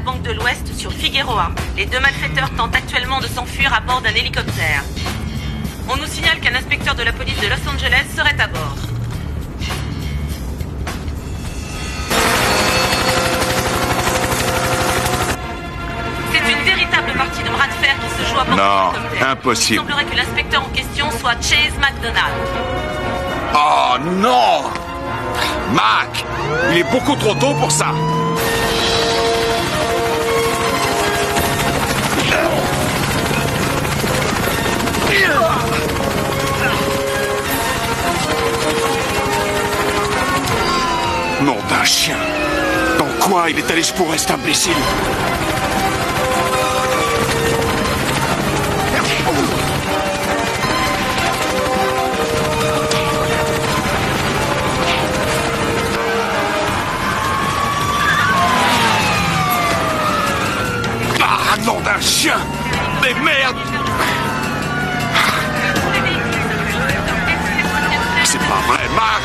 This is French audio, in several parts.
Banque de l'Ouest sur Figueroa. Les deux malfaiteurs tentent actuellement de s'enfuir à bord d'un hélicoptère. On nous signale qu'un inspecteur de la police de Los Angeles serait à bord. C'est une véritable partie de bras de fer qui se joue à bord de l'hélicoptère. Impossible. Il semblerait que l'inspecteur en question soit Chase McDonald. Oh non! Mac! Il est beaucoup trop tôt pour ça! Nom d'un chien! Dans quoi il est allé se pour cet imbécile? Ah, nom d'un chien! Mais merde! C'est pas vrai, Mac!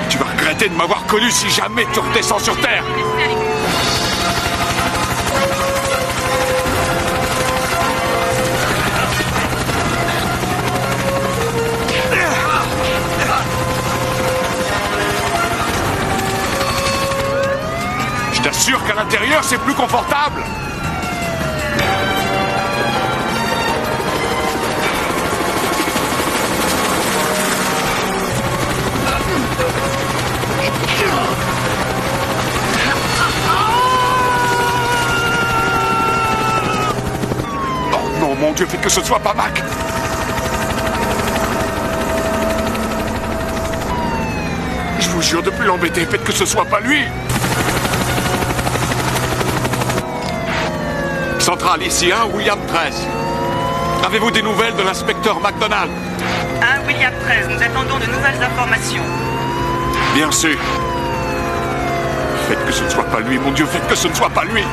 Tu vas regretter de m'avoir connu si jamais tu redescends sur Terre! Je t'assure qu'à l'intérieur, c'est plus confortable! Oh mon Dieu, faites que ce soit pas Mac! Je vous jure de plus l'embêter, faites que ce soit pas lui! Centrale ici, 1 William 13. Avez-vous des nouvelles de l'inspecteur McDonald? 1 William 13, nous attendons de nouvelles informations. Bien sûr. Faites que ce ne soit pas lui, mon Dieu, faites que ce ne soit pas lui!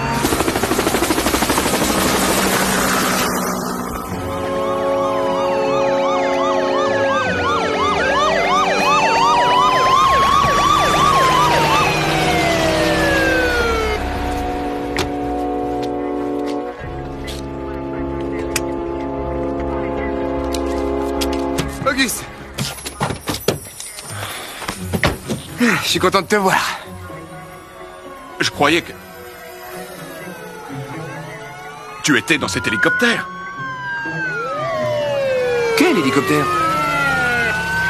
Auguste! Je suis content de te voir. Je croyais que... Tu étais dans cet hélicoptère. Quel hélicoptère?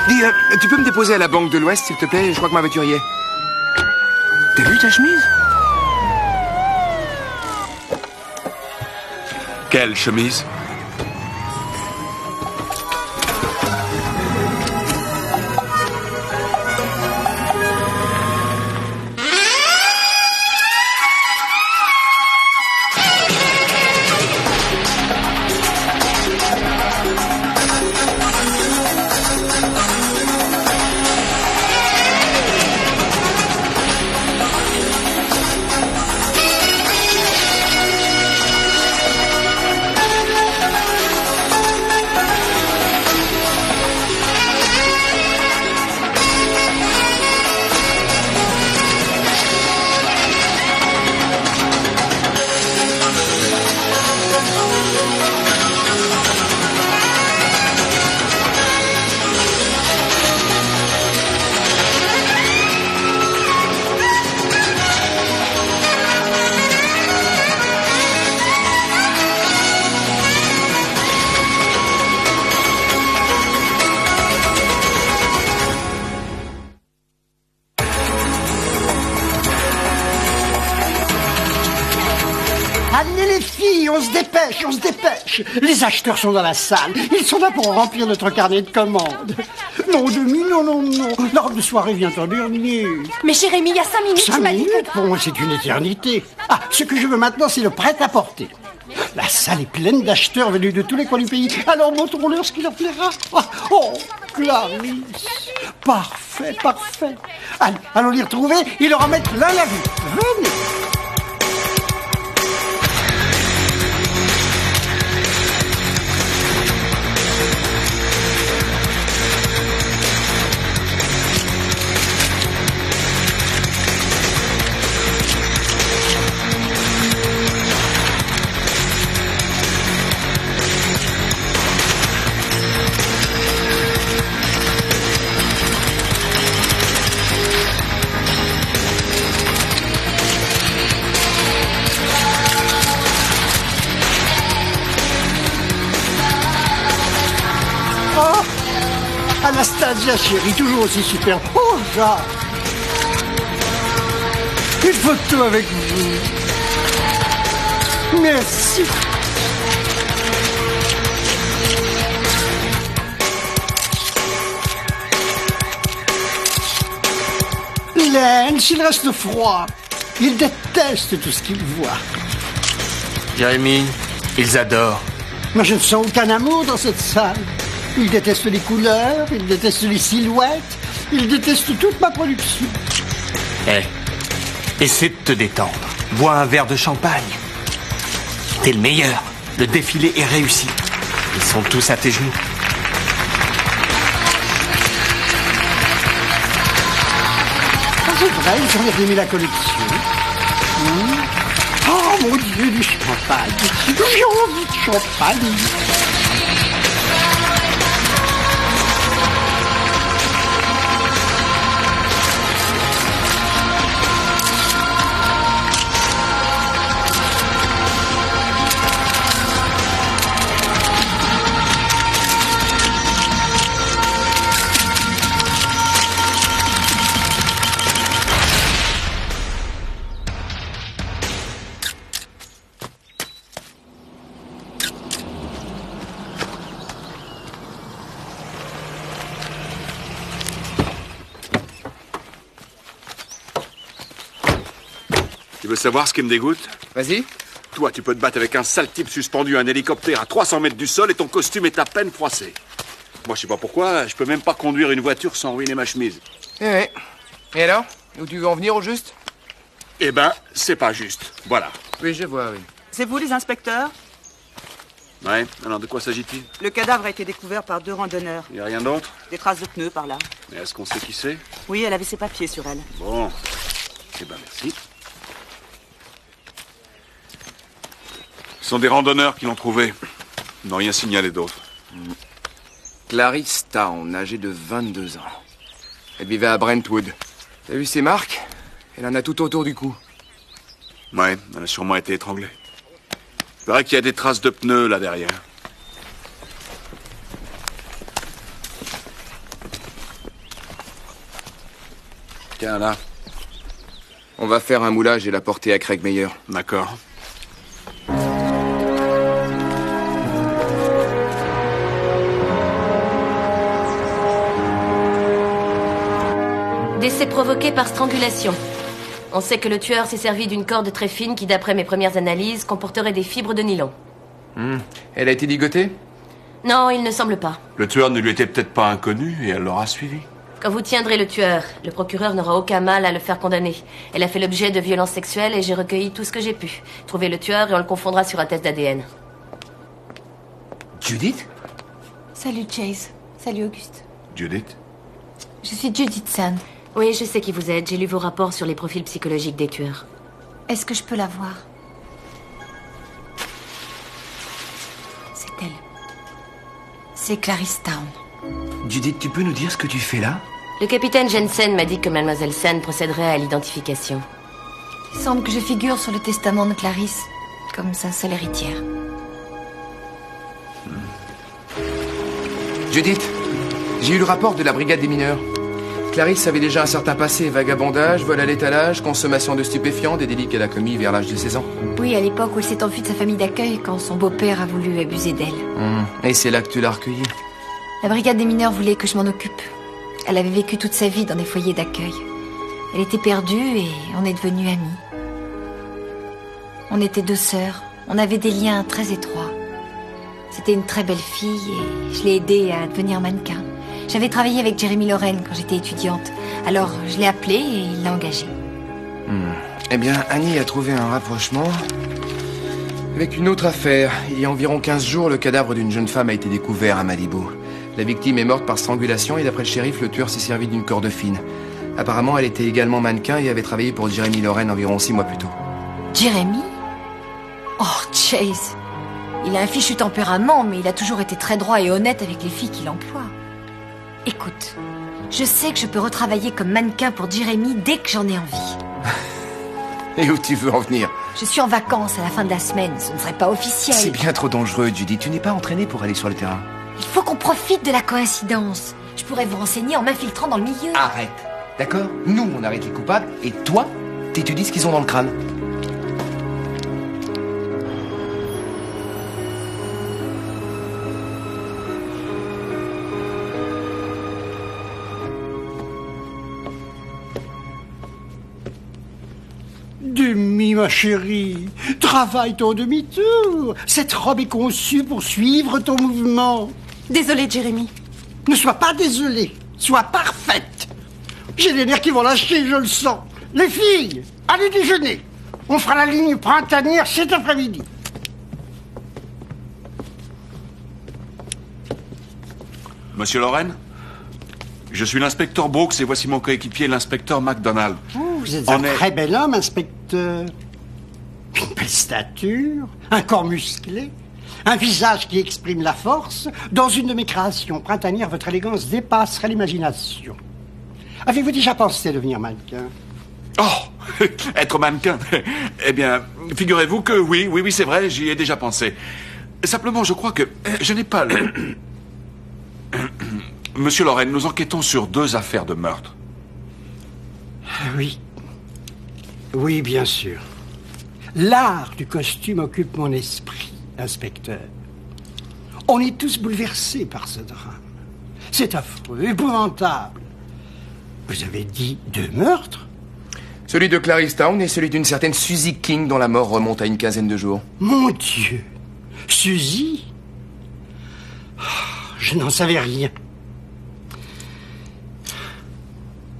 Dis, tu peux me déposer à la Banque de l'Ouest, s'il te plaît? Je crois que ma voiture y est. T'as vu ta chemise? Quelle chemise? Amenez les filles, on se dépêche, on se dépêche. Les acheteurs sont dans la salle. Ils sont là pour remplir notre carnet de commandes. Non, demi, non, non, non. La robe de soirée vient en dernier. Mais Jérémy, il y a 5 minutes, 5 tu m'as dit minutes, pour moi, c'est une éternité. Ah, ce que je veux maintenant, c'est le prêt-à-porter. La salle est pleine d'acheteurs venus de tous les coins du pays. Alors montrons-leur ce qui leur plaira. Oh, Clarisse. Parfait, parfait. Allez, allons les retrouver et leur en mettre plein la vue. Venez. Anastasia, chérie, toujours aussi super. Oh, Jacques. Une photo avec vous. Merci. Lance, il reste froid. Il déteste tout ce qu'il voit. Jérémy, ils adorent. Moi, je ne sens aucun amour dans cette salle. Il déteste les couleurs, il déteste les silhouettes, il déteste toute ma production. Essaie de te détendre. Bois un verre de champagne. T'es le meilleur. Le défilé est réussi. Ils sont tous à tes genoux. Ah, c'est vrai, ils ont aimé la collection. Oh mon Dieu, du champagne. J'ai envie de champagne. Tu veux savoir ce qui me dégoûte? Vas-y. Toi, tu peux te battre avec un sale type suspendu à un hélicoptère à 300 mètres du sol et ton costume est à peine froissé. Moi, je sais pas pourquoi, je peux même pas conduire une voiture sans ruiner ma chemise. Ouais. Et alors? Où tu veux en venir au juste? Eh ben, c'est pas juste. Voilà. Oui, je vois, oui. C'est vous les inspecteurs? Ouais, alors de quoi s'agit-il? Le cadavre a été découvert par 2 randonneurs. Y a rien d'autre? Des traces de pneus par là. Mais est-ce qu'on sait qui c'est? Oui, elle avait ses papiers sur elle. Bon. Eh ben, merci. Ce sont des randonneurs qui l'ont trouvé. Ils n'ont rien signalé d'autre. Clarice Town, âgée de 22 ans. Elle vivait à Brentwood. T'as vu ses marques? Elle en a tout autour du cou. Ouais, elle a sûrement été étranglée. Il paraît qu'il y a des traces de pneus là derrière. Tiens, là. On va faire un moulage et la porter à Craig Meyer. D'accord. Décès provoqué par strangulation. On sait que le tueur s'est servi d'une corde très fine qui, d'après mes premières analyses, comporterait des fibres de nylon. Elle a été ligotée? Non, il ne semble pas. Le tueur ne lui était peut-être pas inconnu et elle l'aura suivi. Quand vous tiendrez le tueur, le procureur n'aura aucun mal à le faire condamner. Elle a fait l'objet de violences sexuelles et j'ai recueilli tout ce que j'ai pu. Trouver le tueur et on le confondra sur un test d'ADN. Judith? Salut Chase. Salut Auguste. Judith? Je suis Judith Sand. Oui, je sais qui vous êtes. J'ai lu vos rapports sur les profils psychologiques des tueurs. Est-ce que je peux la voir? C'est elle. C'est Clarice Town. Judith, tu peux nous dire ce que tu fais là? Le capitaine Jensen m'a dit que Mademoiselle Sand procéderait à l'identification. Il semble que je figure sur le testament de Clarice, comme sa seule héritière. Judith, j'ai eu le rapport de la brigade des mineurs. Clarisse avait déjà un certain passé, vagabondage, vol à l'étalage, consommation de stupéfiants, des délits qu'elle a commis vers l'âge de 16 ans. Oui, à l'époque où elle s'est enfuie de sa famille d'accueil quand son beau-père a voulu abuser d'elle. Et c'est là que tu l'as recueillie. La brigade des mineurs voulait que je m'en occupe. Elle avait vécu toute sa vie dans des foyers d'accueil. Elle était perdue et on est devenus amies. On était 2 sœurs. On avait des liens très étroits. C'était une très belle fille et je l'ai aidée à devenir mannequin. J'avais travaillé avec Jeremy Loren quand j'étais étudiante. Alors je l'ai appelé et il l'a engagée. Eh bien, Annie a trouvé un rapprochement avec une autre affaire. Il y a environ 15 jours, le cadavre d'une jeune femme a été découvert à Malibu. La victime est morte par strangulation et d'après le shérif, le tueur s'est servi d'une corde fine. Apparemment, elle était également mannequin et avait travaillé pour Jeremy Loren environ 6 mois plus tôt. Jeremy? Oh, Chase. Il a un fichu tempérament, mais il a toujours été très droit et honnête avec les filles qu'il emploie. Écoute, je sais que je peux retravailler comme mannequin pour Jeremy dès que j'en ai envie. Et où tu veux en venir? Je suis en vacances à la fin de la semaine, ce ne serait pas officiel. C'est bien trop dangereux, Judy. Tu n'es pas entraînée pour aller sur le terrain. Il faut qu'on profite de la coïncidence. Je pourrais vous renseigner en m'infiltrant dans le milieu. Arrête, d'accord? Nous, on arrête les coupables, et toi, t'étudies ce qu'ils ont dans le crâne. Demi, ma chérie, travaille ton demi-tour. Cette robe est conçue pour suivre ton mouvement. Désolée, Jérémy. Ne sois pas désolée, sois parfaite. J'ai les nerfs qui vont lâcher, je le sens. Les filles, allez déjeuner. On fera la ligne printanière cet après-midi. Monsieur Loren, je suis l'inspecteur Brooks et voici mon coéquipier, l'inspecteur MacDonald. Vous êtes un très bel homme, inspecteur. Une belle stature, un corps musclé, un visage qui exprime la force. Dans une de mes créations printanières, votre élégance dépasserait l'imagination. Avez-vous déjà pensé devenir mannequin? Oh, être mannequin. Eh bien, figurez-vous que oui, c'est vrai, j'y ai déjà pensé. Simplement, je crois que je n'ai pas le... Monsieur Loren, nous enquêtons sur 2 affaires de meurtre. Oui. Oui, bien sûr. L'art du costume occupe mon esprit, inspecteur. On est tous bouleversés par ce drame. C'est affreux, épouvantable. Vous avez dit 2 meurtres? Celui de Clarice Town et celui d'une certaine Suzy King dont la mort remonte à une quinzaine de jours. Mon Dieu! Suzy? Je n'en savais rien.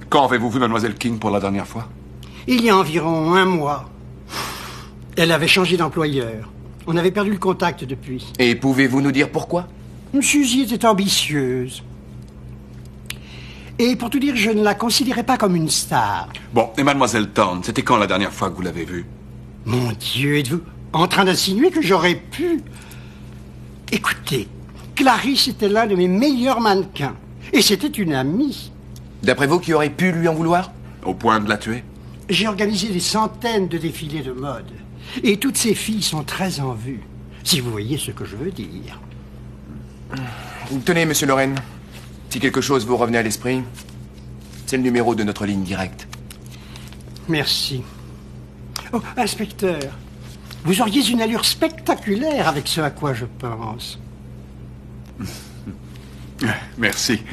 Quand avez-vous vu Mademoiselle King pour la dernière fois? Il y a environ 1 mois. Elle avait changé d'employeur. On avait perdu le contact depuis. Et pouvez-vous nous dire pourquoi? Suzy était ambitieuse. Et pour tout dire, je ne la considérais pas comme une star. Bon, et Mademoiselle Town, c'était quand la dernière fois que vous l'avez vue? Mon Dieu, êtes-vous en train d'insinuer que j'aurais pu... Écoutez, Clarisse était l'un de mes meilleurs mannequins. Et c'était une amie. D'après vous, qui aurait pu lui en vouloir? Au point de la tuer? J'ai organisé des centaines de défilés de mode. Et toutes ces filles sont très en vue. Si vous voyez ce que je veux dire. Tenez, monsieur Loren. Si quelque chose vous revenait à l'esprit, c'est le numéro de notre ligne directe. Merci. Oh, inspecteur, vous auriez une allure spectaculaire avec ce à quoi je pense. Merci.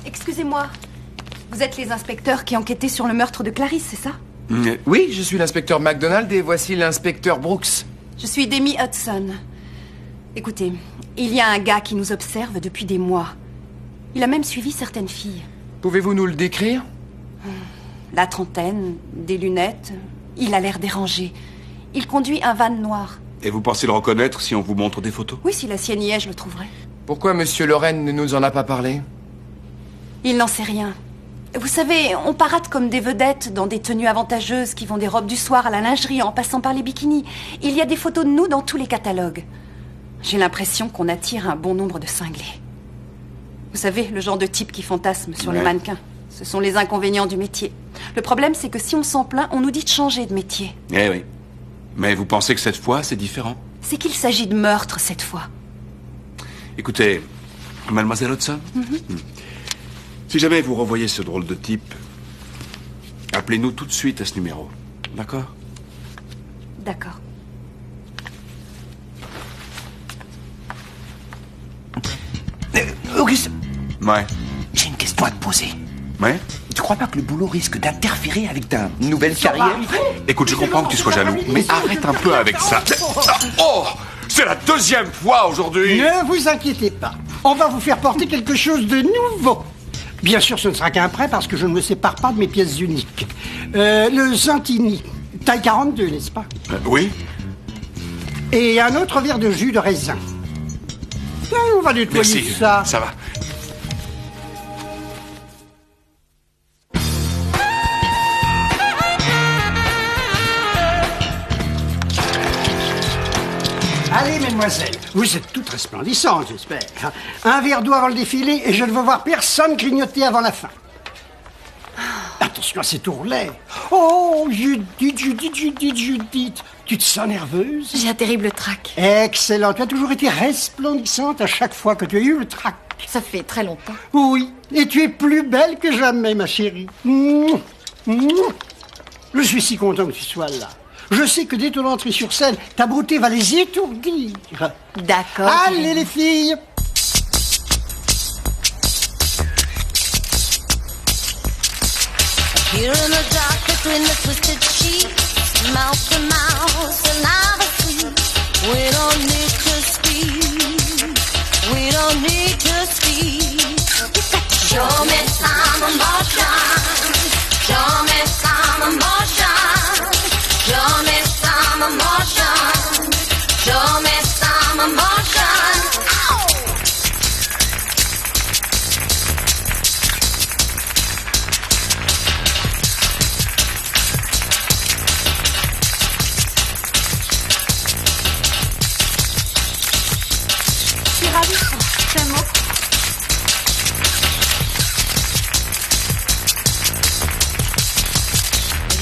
Excusez-moi. Vous êtes les inspecteurs qui enquêtaient sur le meurtre de Clarisse, c'est ça? Oui, je suis l'inspecteur MacDonald et voici l'inspecteur Brooks. Je suis Demi Hudson. Écoutez, il y a un gars qui nous observe depuis des mois. Il a même suivi certaines filles. Pouvez-vous nous le décrire? La trentaine, des lunettes. Il a l'air dérangé. Il conduit un van noir. Et vous pensez le reconnaître si on vous montre des photos? Oui, si la sienne y est, je le trouverai. Pourquoi monsieur Loren ne nous en a pas parlé? Il n'en sait rien. Vous savez, on parade comme des vedettes dans des tenues avantageuses qui vont des robes du soir à la lingerie en passant par les bikinis. Il y a des photos de nous dans tous les catalogues. J'ai l'impression qu'on attire un bon nombre de cinglés. Vous savez, le genre de type qui fantasme sur les mannequins. Ce sont les inconvénients du métier. Le problème, c'est que si on s'en plaint, on nous dit de changer de métier. Eh oui. Mais vous pensez que cette fois, c'est différent? C'est qu'il s'agit de meurtre cette fois. Écoutez, mademoiselle Hudson, si jamais vous revoyez ce drôle de type, appelez-nous tout de suite à ce numéro. D'accord? D'accord. Auguste, Ouais. j'ai une question à te poser. Ouais? Tu crois pas que le boulot risque d'interférer avec ta nouvelle carrière? Écoute, je comprends que tu sois jaloux, mais arrête un peu avec ça. Oh! C'est la 2e fois aujourd'hui! Ne vous inquiétez pas. On va vous faire porter quelque chose de nouveau. Bien sûr, ce ne sera qu'un prêt parce que je ne me sépare pas de mes pièces uniques. Le Santini, taille 42, n'est-ce pas? Oui? Et un autre verre de jus de raisin. On va nettoyer Merci, ça. ça va. Allez, mesdemoiselles, vous êtes toutes resplendissantes, j'espère. Un verre d'eau avant le défilé et je ne veux voir personne grignoter avant la fin. Attention. attention à cet ourlet. Oh, Judith. Tu te sens nerveuse? J'ai un terrible trac. Excellent. Tu as toujours été resplendissante à chaque fois que tu as eu le trac. Ça fait très longtemps. Oui, et tu es plus belle que jamais, ma chérie. Je suis si content que tu sois là. Je sais que dès ton entrée sur scène, ta beauté va les étourdir. D'accord. Allez, les filles. Here in the dark between the twisted sheets, mouth to mouth, saliva sweet. We don't need to speak. We don't need to speak. Show me some emotion. Show me some emotion. Show me some emotion. Show me some emotion. Ow!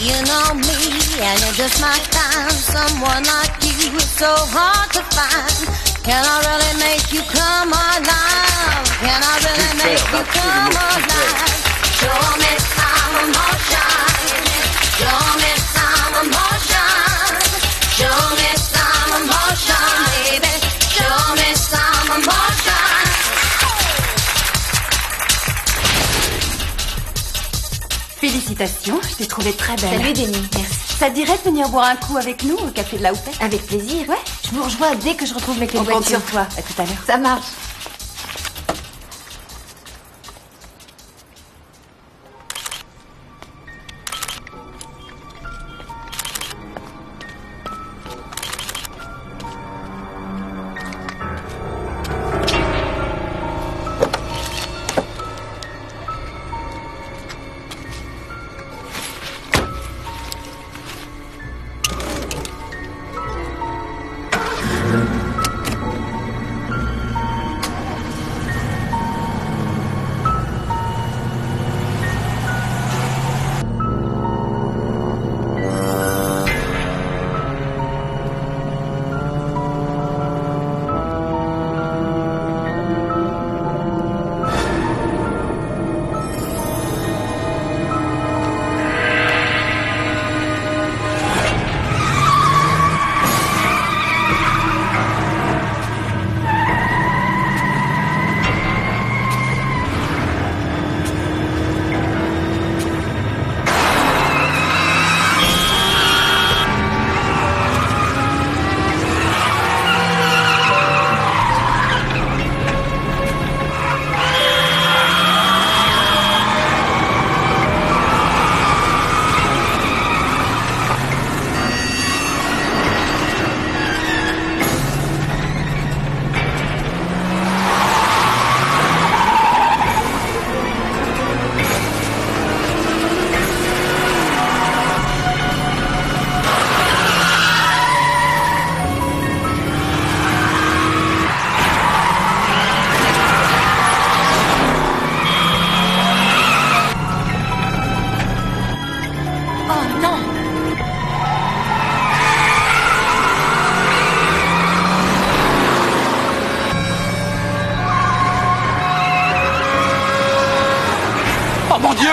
You know me, and you just might find someone like you. It's so hard to find. Can I really make you come alive? Can I really make you come alive? Show me some emotion. Show me some emotion. Show me some emotion, baby. Show me some emotion. Félicitations, je t'ai trouvée très belle. Salut, Denis. Merci. Ça te dirait de venir boire un coup avec nous au café de la Houppette? Avec plaisir. Ouais. Je vous rejoins dès que je retrouve mes clés On de compte voiture. sur toi. À tout à l'heure. Ça marche. Mon Dieu!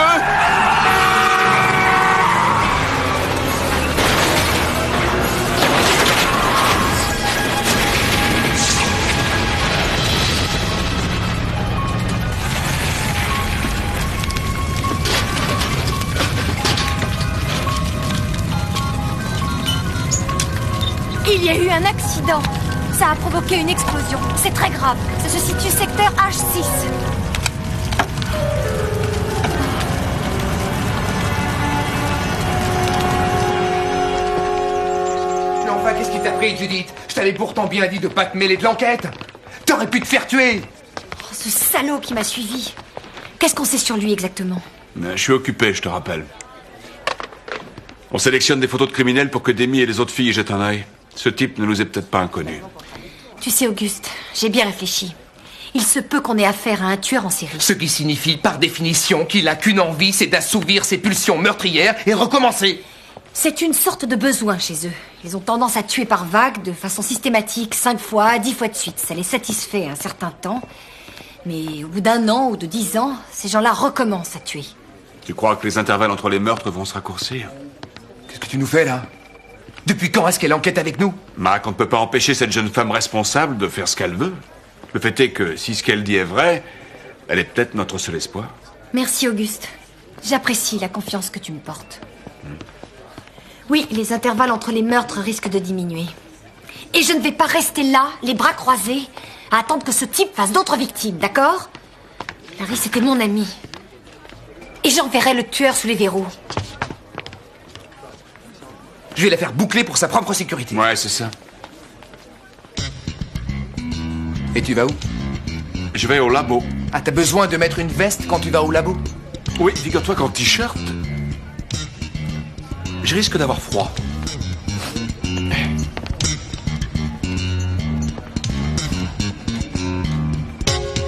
Il y a eu un accident. Ça a provoqué une explosion. C'est très grave. Ça se situe secteur H6. Mais enfin, qu'est-ce qui t'a pris, Judith? Je t'avais pourtant bien dit de pas te mêler de l'enquête. T'aurais pu te faire tuer. Oh, ce salaud qui m'a suivi. Qu'est-ce qu'on sait sur lui exactement? Je suis occupé, je te rappelle. On sélectionne des photos de criminels pour que Demi et les autres filles y jettent un œil. Ce type ne nous est peut-être pas inconnu. Tu sais, Auguste, j'ai bien réfléchi. Il se peut qu'on ait affaire à un tueur en série. Ce qui signifie, par définition, qu'il a qu'une envie, c'est d'assouvir ses pulsions meurtrières et recommencer. C'est une sorte de besoin chez eux. Ils ont tendance à tuer par vagues, de façon systématique, 5 fois, 10 fois de suite. Ça les satisfait un certain temps. Mais au bout d'1 an ou de 10 ans, ces gens-là recommencent à tuer. Tu crois que les intervalles entre les meurtres vont se raccourcir? Qu'est-ce que tu nous fais, là? Depuis quand est-ce qu'elle enquête avec nous? Mac, on ne peut pas empêcher cette jeune femme responsable de faire ce qu'elle veut. Le fait est que, si ce qu'elle dit est vrai, elle est peut-être notre seul espoir. Merci, Auguste. J'apprécie la confiance que tu me portes. Oui, les intervalles entre les meurtres risquent de diminuer. Et je ne vais pas rester là, les bras croisés, à attendre que ce type fasse d'autres victimes, d'accord? Larry, c'était mon ami. Et j'enverrai le tueur sous les verrous. Je vais la faire boucler pour sa propre sécurité. Ouais, c'est ça. Et tu vas où? Je vais au labo. Ah, t'as besoin de mettre une veste quand tu vas au labo? Oui, figure-toi qu'en t-shirt, je risque d'avoir froid.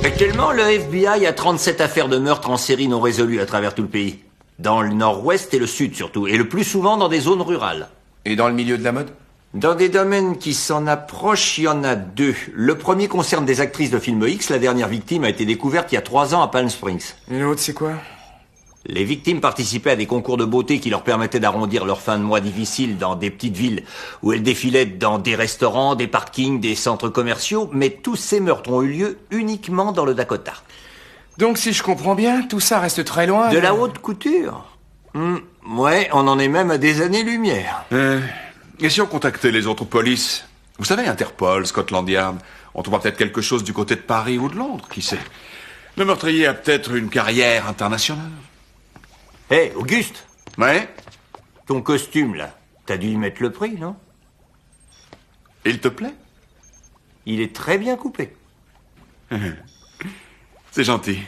Actuellement, le FBI a 37 affaires de meurtre en série non résolues à travers tout le pays. Dans le nord-ouest et le sud surtout, et le plus souvent dans des zones rurales. Et dans le milieu de la mode? Dans des domaines qui s'en approchent, il y en a 2. Le premier concerne des actrices de film X. La dernière victime a été découverte il y a 3 ans à Palm Springs. Et l'autre, c'est quoi? Les victimes participaient à des concours de beauté qui leur permettaient d'arrondir leur fin de mois difficile dans des petites villes où elles défilaient dans des restaurants, des parkings, des centres commerciaux, mais tous ces meurtres ont eu lieu uniquement dans le Dakota. Donc, si je comprends bien, tout ça reste très loin de la haute couture. Ouais, on en est même à des années-lumière. Et si on contactait les autres polices? Vous savez, Interpol, Scotland Yard. On trouvera peut-être quelque chose du côté de Paris ou de Londres, qui sait. Le meurtrier a peut-être une carrière internationale. Hé, Auguste! Ouais? Ton costume, là, t'as dû y mettre le prix, non? Il te plaît? Il est très bien coupé. C'est gentil.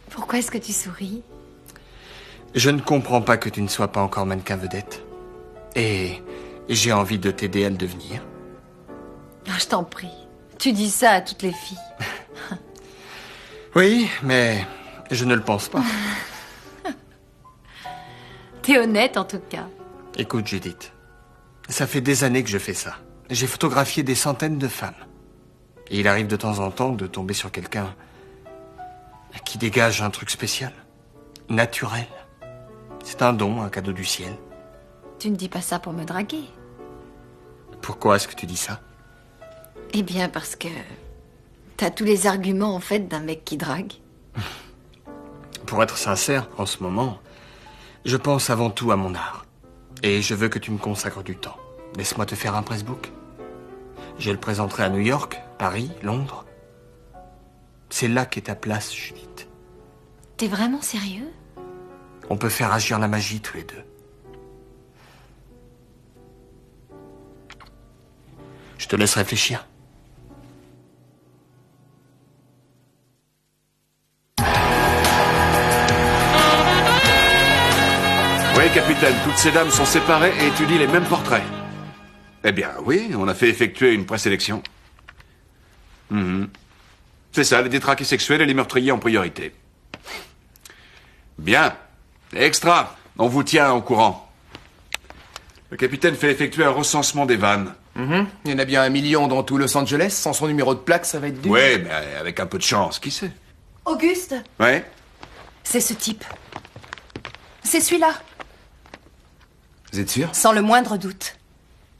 Pourquoi est-ce que tu souris? Je ne comprends pas que tu ne sois pas encore mannequin vedette. Et j'ai envie de t'aider à le devenir. Ah, je t'en prie. Tu dis ça à toutes les filles. Oui, mais je ne le pense pas. T'es honnête, en tout cas. Écoute, Judith, ça fait des années que je fais ça. J'ai photographié des centaines de femmes. Et il arrive de temps en temps de tomber sur quelqu'un qui dégage un truc spécial, naturel. C'est un don, un cadeau du ciel. Tu ne dis pas ça pour me draguer. Pourquoi est-ce que tu dis ça? Eh bien, parce que t'as tous les arguments, en fait, d'un mec qui drague. Pour être sincère, en ce moment, je pense avant tout à mon art. Et je veux que tu me consacres du temps. Laisse-moi te faire un pressbook. Je le présenterai à New York, Paris, Londres. C'est là qu'est ta place, Judith. T'es vraiment sérieux? On peut faire agir la magie tous les deux. Je te laisse réfléchir. Oui, capitaine, toutes ces dames sont séparées et étudient les mêmes portraits. Eh bien, oui, on a fait effectuer une présélection. C'est ça, les détraqués sexuels et les meurtriers en priorité. Bien. Extra. On vous tient au courant. Le capitaine fait effectuer un recensement des vannes. Il y en a bien 1 million dans tout Los Angeles. Sans son numéro de plaque, ça va être dur. Ouais, mais avec un peu de chance, qui sait? Auguste, Ouais? c'est ce type. C'est celui-là, Vous êtes sûr? sans le moindre doute.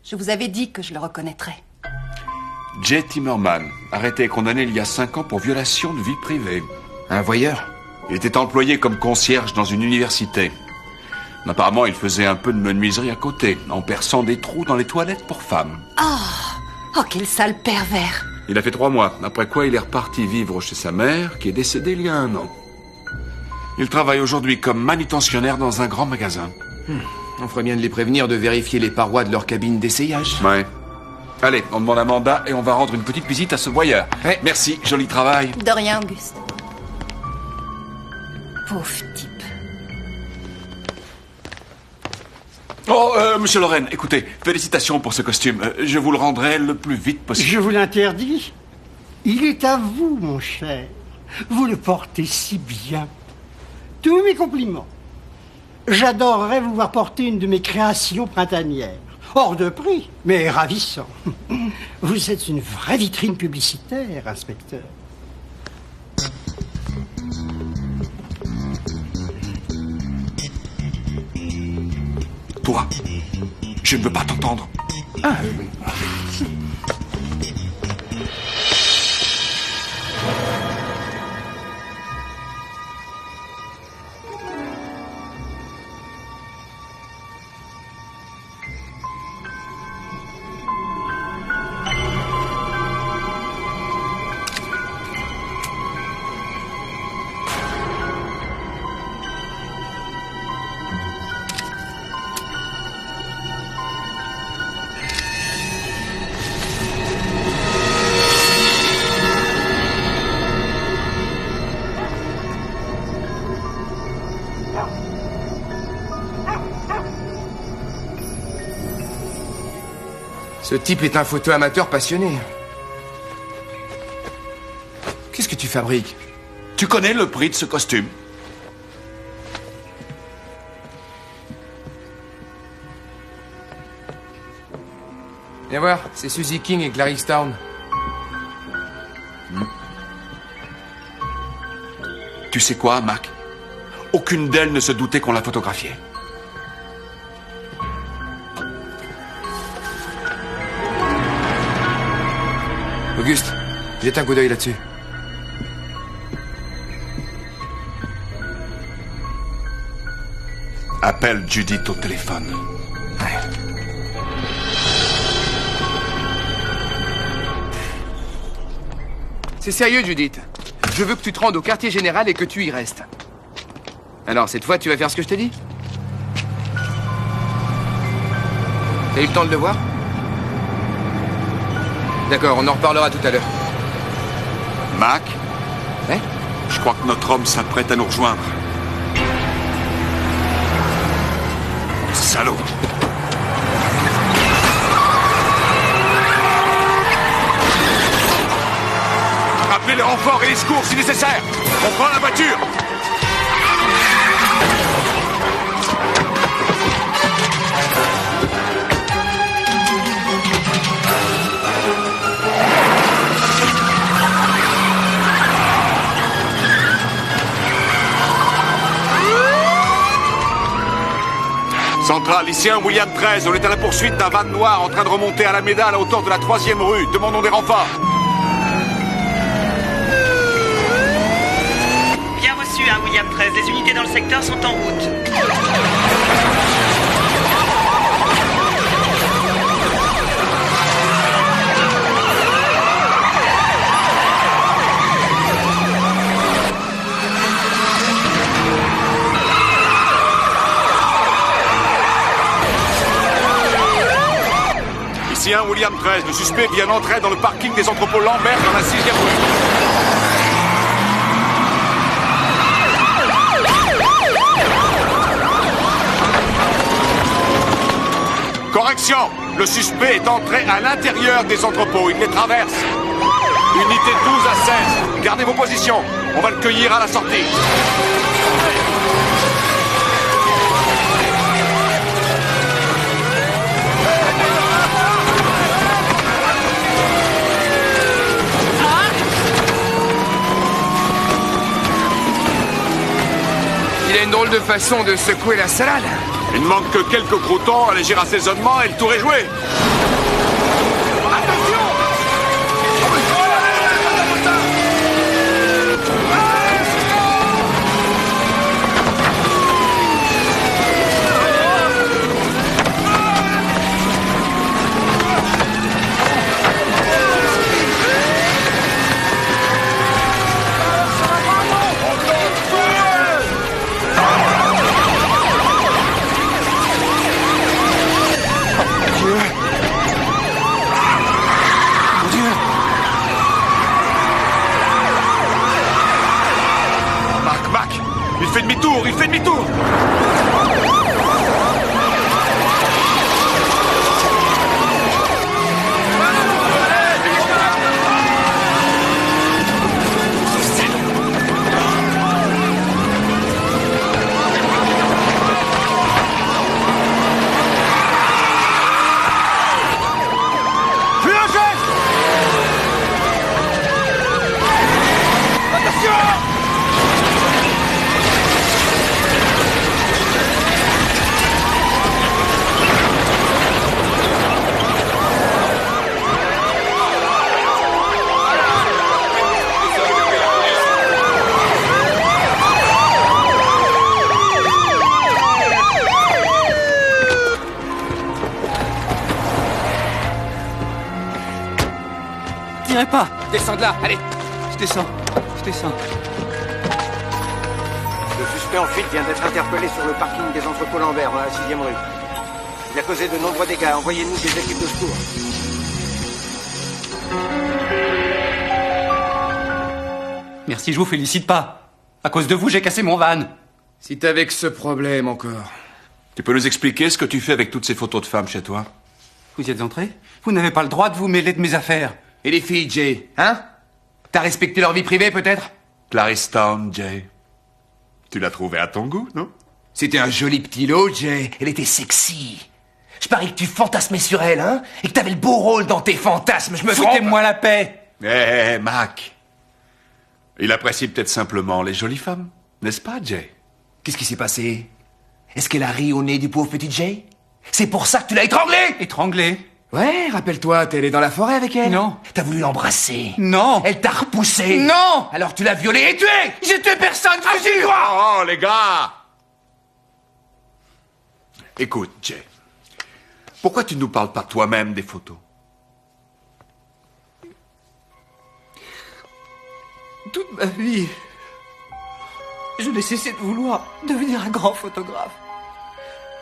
Je vous avais dit que je le reconnaîtrais. Jay Timmerman, arrêté et condamné il y a 5 ans pour violation de vie privée. Un voyeur? Il était employé comme concierge dans une université. Apparemment, il faisait un peu de menuiserie à côté, en perçant des trous dans les toilettes pour femmes. Oh, quel sale pervers. Il a fait 3 mois, après quoi il est reparti vivre chez sa mère, qui est décédée il y a 1 an. Il travaille aujourd'hui comme manutentionnaire dans un grand magasin. On ferait bien de les prévenir de vérifier les parois de leur cabine d'essayage. Ouais. Allez, on demande un mandat et on va rendre une petite visite à ce voyeur. Ouais. Merci, joli travail. De rien, Auguste. Pauvre type. Oh, monsieur Lorraine, écoutez, félicitations pour ce costume. Je vous le rendrai le plus vite possible. Je vous l'interdis. Il est à vous, mon cher. Vous le portez si bien. Tous mes compliments. J'adorerais vous voir porter une de mes créations printanières. Hors de prix, mais ravissant. Vous êtes une vraie vitrine publicitaire, inspecteur. Toi, je ne veux pas t'entendre. Ce type est un photo-amateur passionné. Qu'est-ce que tu fabriques? Tu connais le prix de ce costume? Viens voir, c'est Suzy King et Clarice Town. Tu sais quoi, Mac? Aucune d'elles ne se doutait qu'on la photographiait. Auguste, jette un coup d'œil là-dessus. Appelle Judith au téléphone. C'est sérieux, Judith. Je veux que tu te rendes au quartier général et que tu y restes. Alors, cette fois, tu vas faire ce que je t'ai dit? T'as eu le temps de le voir? D'accord, on en reparlera tout à l'heure. Mac? Hein? Je crois que notre homme s'apprête à nous rejoindre. Salaud! Appelez les renforts et les secours si nécessaire! On prend la voiture! Centrale, ici un William 13. On est à la poursuite d'un van noir en train de remonter à la Méda à la hauteur de la 3e rue. Demandons des renforts. Bien reçu, hein, William 13. Les unités dans le secteur sont en route. Ici un William 13. Le suspect vient d'entrer dans le parking des entrepôts Lambert dans la 6e rue. Correction! Le suspect est entré à l'intérieur des entrepôts. Il les traverse. Unité 12 à 16. Gardez vos positions. On va le cueillir à la sortie. Il a une drôle de façon de secouer la salade. Il ne manque que quelques croutons, un léger assaisonnement et le tour est joué. partirai pas. Descends de là, allez. Je descends. Le suspect en fuite vient d'être interpellé sur le parking des entrepôts Lambert, dans la 6e rue. Il a causé de nombreux dégâts. Envoyez-nous des équipes de secours. Merci, je vous félicite pas. À cause de vous, j'ai cassé mon van. Si t'avais que ce problème encore. Tu peux nous expliquer ce que tu fais avec toutes ces photos de femmes chez toi? Vous y êtes entré? Vous n'avez pas le droit de vous mêler de mes affaires. Et les filles, Jay, hein? T'as respecté leur vie privée, peut-être? Clarice Town, Jay. Tu l'as trouvée à ton goût, non? C'était un joli petit lot, Jay. Elle était sexy. Je parie que tu fantasmais sur elle, hein? Et que t'avais le beau rôle dans tes fantasmes, je me trompe? Foutez-moi la paix. Mac. Il apprécie peut-être simplement les jolies femmes, n'est-ce pas, Jay? Qu'est-ce qui s'est passé? Est-ce qu'elle a ri au nez du pauvre petit Jay? C'est pour ça que tu l'as étranglé? Étranglé? Ouais, rappelle-toi, t'es allé dans la forêt avec elle? Non. T'as voulu l'embrasser? Non. Elle t'a repoussé? Non. Alors tu l'as violée et tuée? J'ai tué personne, je te jure! Oh, les gars! Écoute, Jay. Pourquoi tu ne nous parles pas toi-même des photos? Toute ma vie, je n'ai cessé de vouloir devenir un grand photographe.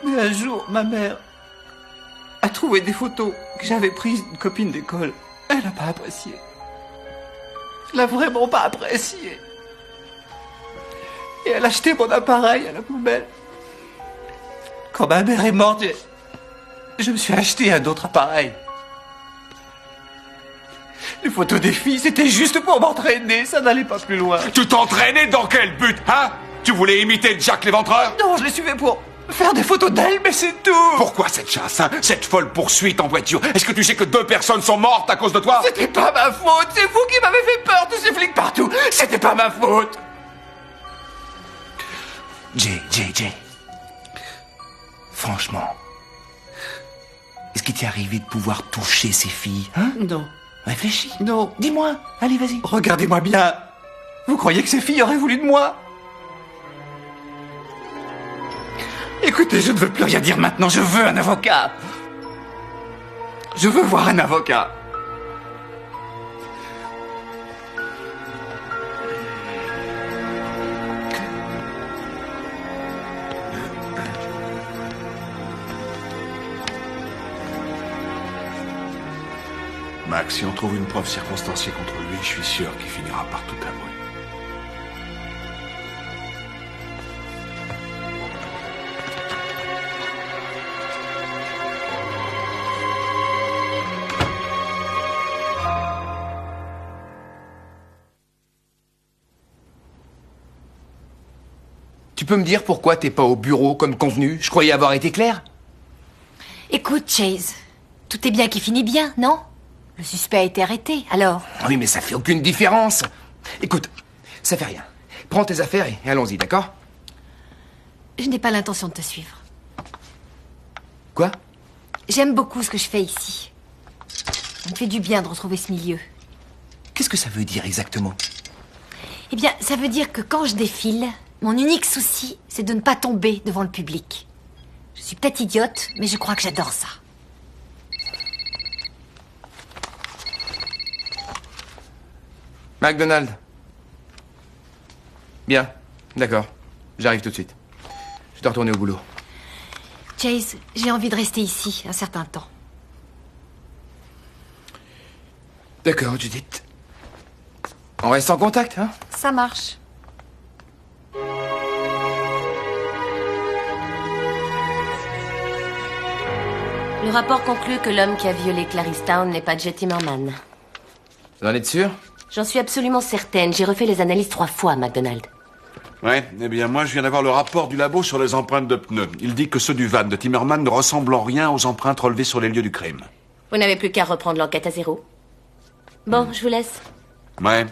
Mais un jour, ma mère a trouvé des photos que j'avais prises d'une copine d'école. Elle n'a pas apprécié. Elle n'a vraiment pas apprécié. Et elle a jeté mon appareil à la poubelle. Quand ma mère est morte, je me suis acheté un autre appareil. Les photos des filles, c'était juste pour m'entraîner, ça n'allait pas plus loin. Tu t'entraînais dans quel but, hein? Tu voulais imiter Jack l'Éventreur? Non, je les suivais pour faire des photos d'elle, mais c'est tout. Pourquoi cette chasse, hein? Cette folle poursuite en voiture? Est-ce que tu sais que 2 personnes sont mortes à cause de toi? C'était pas ma faute, c'est vous qui m'avez fait peur, tous ces flics partout. C'était pas ma faute. Jay. Franchement, est-ce qu'il t'est arrivé de pouvoir toucher ces filles, hein? Non. Réfléchis. Non. Dis-moi. Allez, vas-y. Regardez-moi bien. Vous croyez que ces filles auraient voulu de moi? Écoutez, je ne veux plus rien dire maintenant. Je veux un avocat. Je veux voir un avocat. Max, si on trouve une preuve circonstanciée contre lui, je suis sûr qu'il finira par tout avouer. Tu peux me dire pourquoi t'es pas au bureau comme convenu? Je croyais avoir été clair. Écoute, Chase, tout est bien qui finit bien, non? Le suspect a été arrêté, alors? Oui, mais ça fait aucune différence. Écoute, ça fait rien. Prends tes affaires et allons-y, d'accord? Je n'ai pas l'intention de te suivre. Quoi? J'aime beaucoup ce que je fais ici. Ça me fait du bien de retrouver ce milieu. Qu'est-ce que ça veut dire exactement? Eh bien, ça veut dire que quand je défile, mon unique souci, c'est de ne pas tomber devant le public. Je suis peut-être idiote, mais je crois que j'adore ça. McDonald. Bien, d'accord. J'arrive tout de suite. Je dois retourner au boulot. Chase, j'ai envie de rester ici un certain temps. D'accord, Judith. On reste en contact, hein? Ça marche. Le rapport conclut que l'homme qui a violé Clarice Town n'est pas Jay Timmerman. Vous en êtes sûr? J'en suis absolument certaine. J'ai refait les analyses 3 fois, McDonald. Ouais, eh bien moi je viens d'avoir le rapport du labo sur les empreintes de pneus. Il dit que ceux du van de Timmerman ne ressemblent en rien aux empreintes relevées sur les lieux du crime. Vous n'avez plus qu'à reprendre l'enquête à zéro. Bon, je vous laisse. Ouais.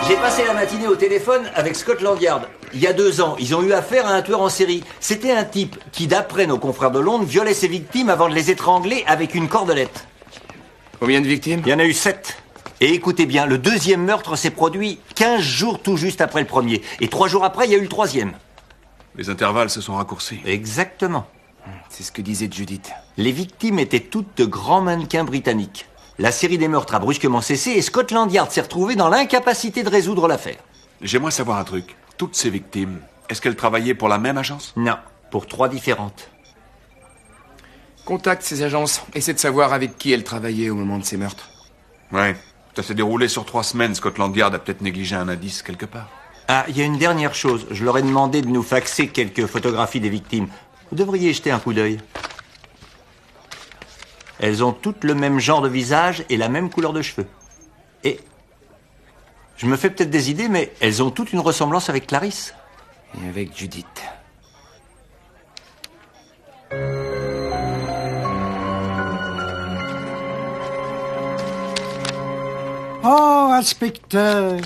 J'ai passé la matinée au téléphone avec Scotland Yard. Il y a 2 ans, ils ont eu affaire à un tueur en série. C'était un type qui, d'après nos confrères de Londres, violait ses victimes avant de les étrangler avec une cordelette. Combien de victimes? Il y en a eu 7. Et écoutez bien, le 2e meurtre s'est produit 15 jours tout juste après le premier. Et 3 jours après, il y a eu le 3e. Les intervalles se sont raccourcis. Exactement. C'est ce que disait Judith. Les victimes étaient toutes de grands mannequins britanniques. La série des meurtres a brusquement cessé et Scotland Yard s'est retrouvé dans l'incapacité de résoudre l'affaire. J'aimerais savoir un truc. Toutes ces victimes, est-ce qu'elles travaillaient pour la même agence? Non, pour 3 différentes. Contacte ces agences. Essaie de savoir avec qui elles travaillaient au moment de ces meurtres. Ouais. Ça s'est déroulé sur 3 semaines. Scotland Yard a peut-être négligé un indice quelque part. Ah, il y a une dernière chose. Je leur ai demandé de nous faxer quelques photographies des victimes. Vous devriez y jeter un coup d'œil. Elles ont toutes le même genre de visage et la même couleur de cheveux. Et je me fais peut-être des idées, mais elles ont toutes une ressemblance avec Clarisse. Et avec Judith. Oh, inspecteur,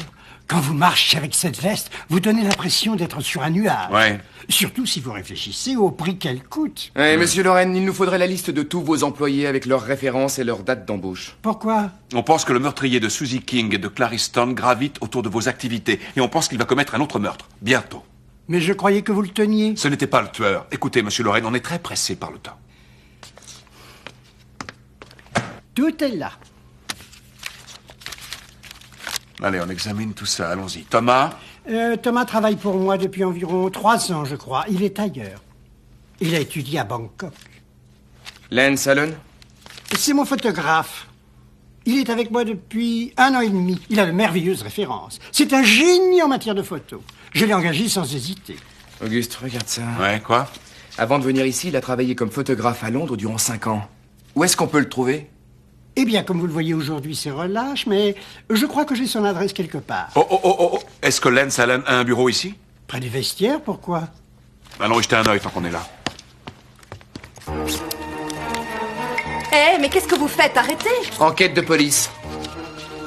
quand vous marchez avec cette veste, vous donnez l'impression d'être sur un nuage. Ouais. Surtout si vous réfléchissez au prix qu'elle coûte. Ouais, monsieur Loren, il nous faudrait la liste de tous vos employés avec leurs références et leurs dates d'embauche. Pourquoi? On pense que le meurtrier de Susie King et de Clarice Stone gravite autour de vos activités. Et on pense qu'il va commettre un autre meurtre. Bientôt. Mais je croyais que vous le teniez. Ce n'était pas le tueur. Écoutez, monsieur Loren, on est très pressé par le temps. Tout est là. Allez, on examine tout ça. Allons-y. Thomas? Thomas travaille pour moi depuis environ 3 ans, je crois. Il est ailleurs. Il a étudié à Bangkok. Lance Allen? C'est mon photographe. Il est avec moi depuis 1 an et demi. Il a de merveilleuses références. C'est un génie en matière de photo. Je l'ai engagé sans hésiter. Auguste, regarde ça. Ouais, quoi? Avant de venir ici, il a travaillé comme photographe à Londres durant 5 ans. Où est-ce qu'on peut le trouver? Eh bien, comme vous le voyez aujourd'hui, c'est relâche, mais je crois que j'ai son adresse quelque part. Oh. Est-ce que Lance Allen a un bureau ici? Près du vestiaire, pourquoi? Allons y jeter un œil tant qu'on est là. Mais qu'est-ce que vous faites? Arrêtez! Enquête de police.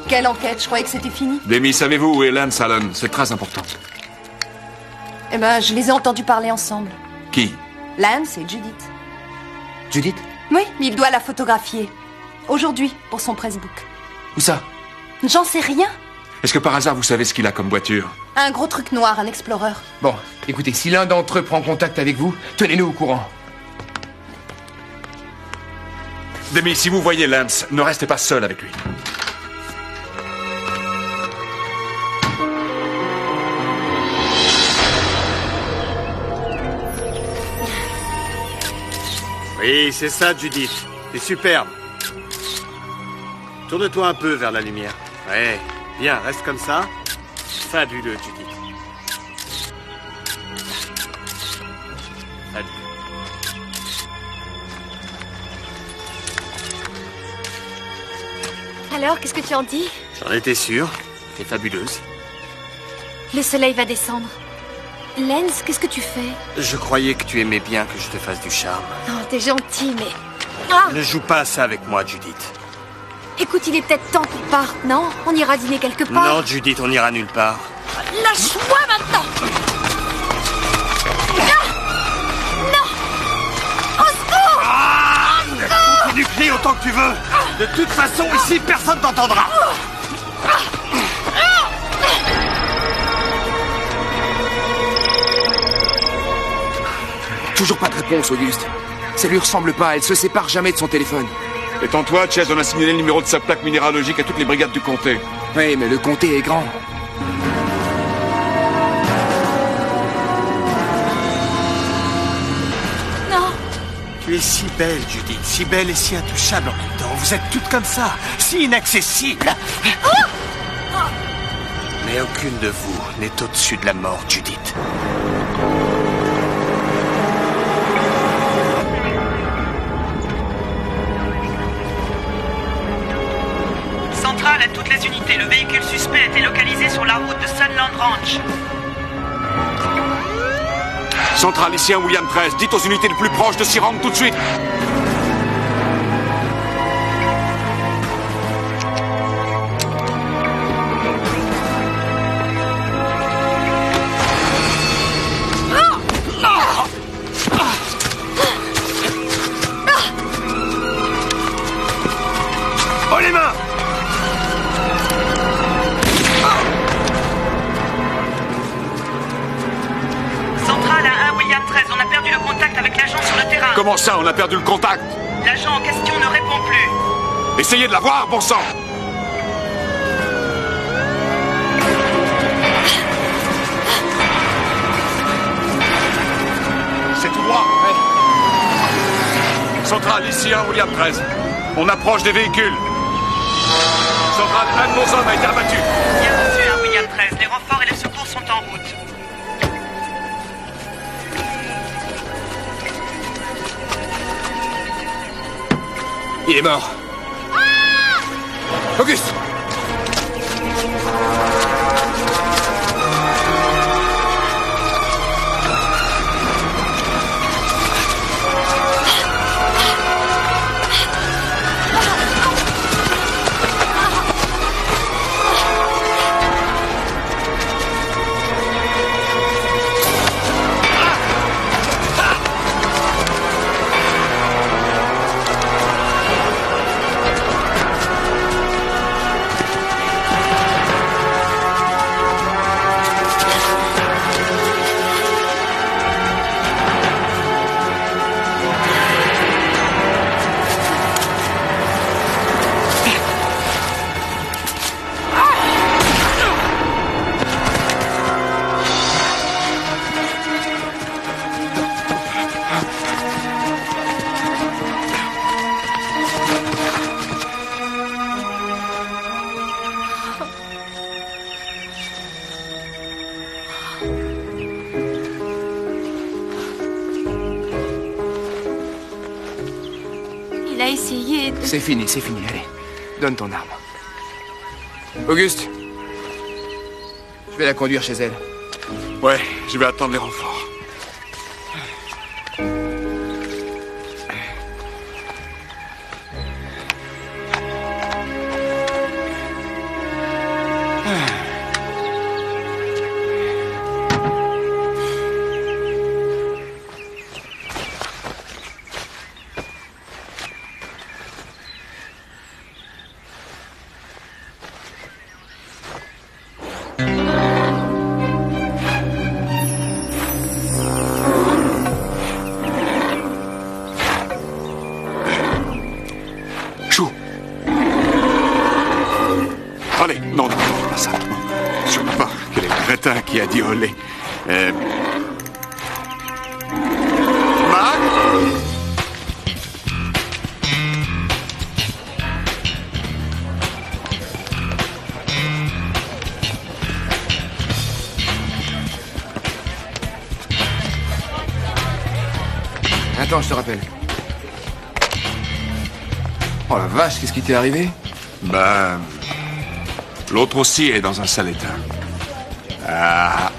Quelle enquête? Je croyais que c'était fini. Demi, savez-vous où est Lance Allen? C'est très important. Eh ben, je les ai entendus parler ensemble. Qui? Lance et Judith. Judith? Oui, il doit la photographier. Aujourd'hui, pour son pressbook. Où ça? J'en sais rien. Est-ce que par hasard vous savez ce qu'il a comme voiture? Un gros truc noir, un Explorer. Bon, écoutez, si l'un d'entre eux prend contact avec vous, tenez-nous au courant. Demi, si vous voyez Lance, ne restez pas seul avec lui. Oui, c'est ça, Judith. C'est superbe. Tourne-toi un peu vers la lumière. Ouais, bien, reste comme ça. Fabuleux, Judith. Fabuleux. Alors, qu'est-ce que tu en dis? J'en étais sûr. T'es fabuleuse. Le soleil va descendre. Lance, qu'est-ce que tu fais? Je croyais que tu aimais bien que je te fasse du charme. Oh, t'es gentil, mais... Ah! Ne joue pas à ça avec moi, Judith. Écoute, il est peut-être temps qu'on parte, non? On ira dîner quelque part. Non, Judith, on ira nulle part. Lâche-moi maintenant! Non! Au secours! Continue de crier autant que tu veux. De toute façon, ici, personne t'entendra. Toujours pas de réponse, Auguste. Ça lui ressemble pas, elle se sépare jamais de son téléphone. Étant-toi, Chess, on a signalé le numéro de sa plaque minéralogique à toutes les brigades du comté. Oui, mais le comté est grand. Non! Tu es si belle, Judith, si belle et si intouchable en même temps. Vous êtes toutes comme ça, si inaccessibles. Mais aucune de vous n'est au-dessus de la mort, Judith. Centrale à toutes les unités, le véhicule suspect a été localisé sur la route de Sunland Ranch. Centrale, ici un William 13. Dites aux unités les plus proches de s'y rendre tout de suite. Oh, les mains! Centrale à 1 William 13, on a perdu le contact avec l'agent sur le terrain. Comment ça, on a perdu le contact? L'agent en question ne répond plus. Essayez de la voir, bon sang! C'est tout droit. Centrale, ici, hein, William 13. On approche des véhicules. Centrale, un de nos hommes a été abattu. Bien reçu, hein, William 13. Les renforts et les secours sont en route. Il est mort. Auguste! Il a essayé de... C'est fini, allez. Donne ton arme. Auguste, je vais la conduire chez elle. Ouais, je vais attendre les renforts. Allez, non, pas ça. Non. Je ne sais pas quel est le crétin qui a dit olé. Marc? Attends, je te rappelle. Oh la vache, qu'est-ce qui t'est arrivé? L'autre aussi est dans un sale état. Ah.